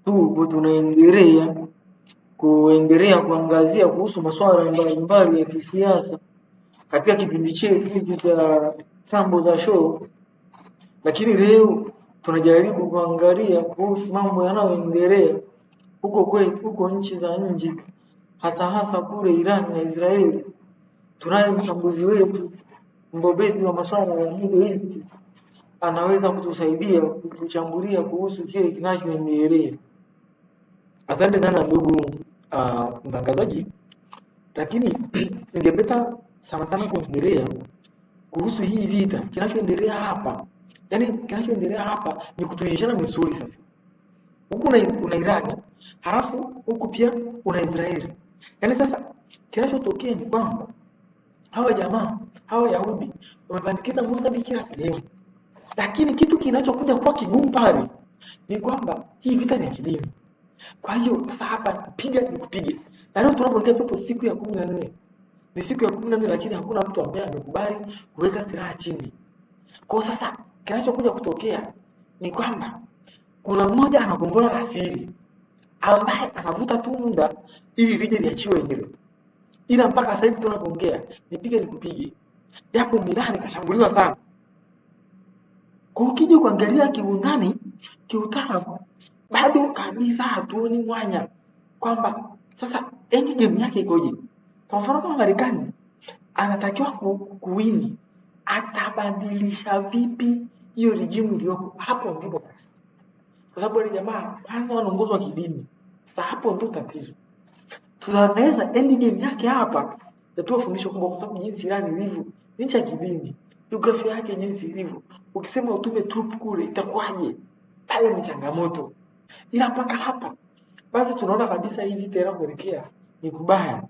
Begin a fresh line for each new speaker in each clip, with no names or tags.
Tupo tunaendelea kuangazia kuhusu masuala mbalimbali ya kisiasa katika kipindi chetu hiki cha Tambo za Show, lakini leo tunajaribu kuangalia kuhusu mambo yanayoendelea huko kwetu, huko nchi za nje, hasa kule Iran na Israeli. Tunaye mchambuzi wetu mbobezi wa masuala ya Middle East, anaweza kutusaidia kutuchambulia kuhusu kile kinachoendelea. Asante sana ndugu mtangazaji, lakini ningependa sana kuongelea kuhusu hii vita kinachoendelea hapa. Yaani kinachoendelea hapa ni kutuishana misuli sasa. Huku una Iran, halafu huku pia una Israeli. Yaani sasa kinachotokea ni kwamba hawa jamaa, hawa Yahudi wamepandikiza Mossad kila sehemu. Lakini kitu kinachokuja kwa kigumu pale ni kwamba hii vita ni ya kidini. Kwa hiyo sasa hapa kupige. Na leo tunapoongea tupo siku ya 14. Ni siku ya 14, lakini hakuna mtu ambaye amekubali kuweka silaha chini. Kwa sasa kinachokuja kutokea ni kwamba kuna mmoja anagombora la siri ambaye anavuta tu muda ili lije liachiwe hilo. Ila mpaka sasa hivi tunapoongea nikupige. Japo Milan kashambuliwa sana. Kwa ukija kuangalia kiundani, kiutaalamu, bado kabisa hatuoni mwanya kwamba sasa end game yake ikoje. Kwa mfano kama Marekani anatakiwa kuwini, atabadilisha vipi hiyo regime iliyopo? Hapo ndipo kwa sababu wale jamaa kwanza wanaongozwa kidini. Sasa hapo ndo tatizo. Tunaangalia end game yake hapa, ndio fundisho kubwa, kwa sababu jinsi Iran ilivyo nchi ya kidini, jiografia yake jinsi ilivyo, ukisema utume troop kule itakuwaje? Hayo ni changamoto. Ila mpaka hapa basi tunaona kabisa hivi tena kuelekea ni kubaya.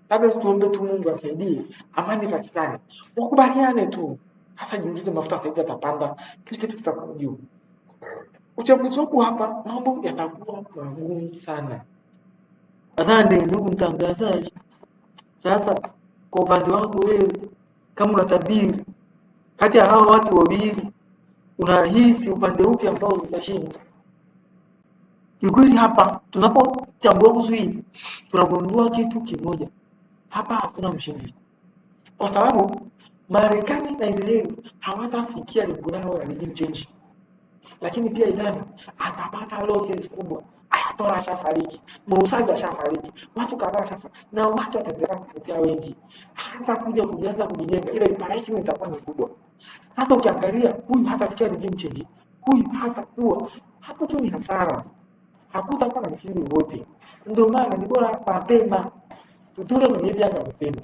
Labda tuombe tu Mungu asaidie, amani ipatikane. Wakubaliane tu. Hasa jiulize mafuta sasa hivi yatapanda, kile kitu kitakuwa juu. Uchambuzi wangu hapa mambo yatakuwa magumu sana. Asante ndugu mtangazaji. Sasa kwa upande wako wewe, kama unatabiri kati ya hao watu wawili, unahisi upande upi ambao utashinda? Kikweli hapa tunapochambua kuhusu hii, tunagundua kitu kimoja. Hapa hakuna mshindi. Kwa sababu Marekani na Israeli hawatafikia lengo lao la regime change. Lakini pia Iran atapata losses kubwa. Ayatollah ashafariki, Mossad ashafariki, watu kadhaa ashafariki, na watu wataendelea kupotea wengi. Hata kuja kuanza kujijenga, ile reparation itakuwa ni kubwa. Sasa ukiangalia huyu hatafikia regime change, huyu hatakuwa, hapo tu ni hasara. Hakutakuwa na mshindi wote. Ndio maana ni bora mapema tutoke kwenye hivi anga mapema.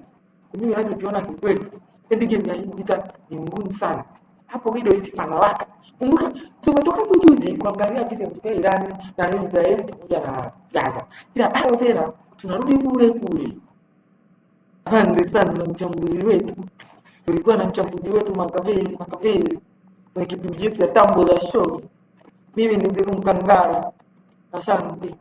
Mimi ninachokiona kwa kweli, end game ya hii vita ni ngumu sana. Hapo Middle East panawaka. Kumbuka tumetoka tu juzi kuangalia vita kutoka Iran na Israeli pamoja na Gaza. Ila bado tena tunarudi kule. Asante sana mchambuzi wetu. Tulikuwa na mchambuzi wetu Makaveli na kipindi chetu cha Tambo za Show. Mimi ni Ndemu Mkangara. Asante.